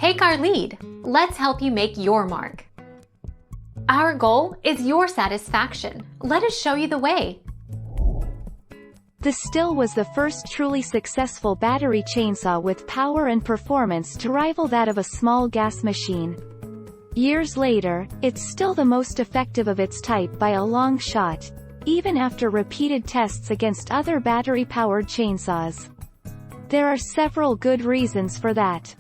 Take our lead. Let's help you make your mark. Our goal is your satisfaction. Let us show you the way. The Stihl was the first truly successful battery chainsaw with power and performance to rival that of a small gas machine. Years later, it's still the most effective of its type by a long shot, even after repeated tests against other battery-powered chainsaws. There are several good reasons for that.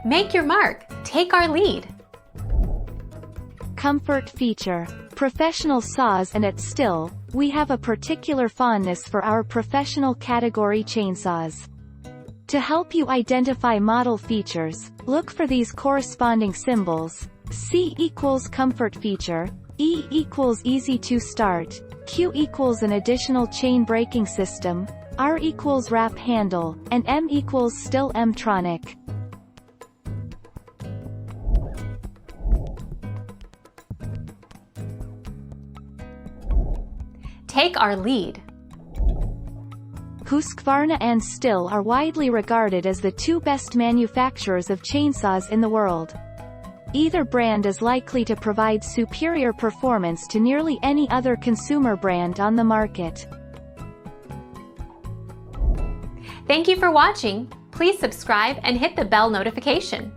Make your mark. Take our lead. Comfort feature. Professional saws, and at Stihl, we have a particular fondness for our professional category chainsaws. To help you identify model features, look for these corresponding symbols. C equals comfort feature, E equals easy to start, Q equals an additional chain braking system, R equals wrap handle, and M equals Stihl M-tronic. Take our lead. Husqvarna and Stihl are widely regarded as the two best manufacturers of chainsaws in the world. Either brand is likely to provide superior performance to nearly any other consumer brand on the market. Thank you for watching. Please subscribe and hit the bell notification.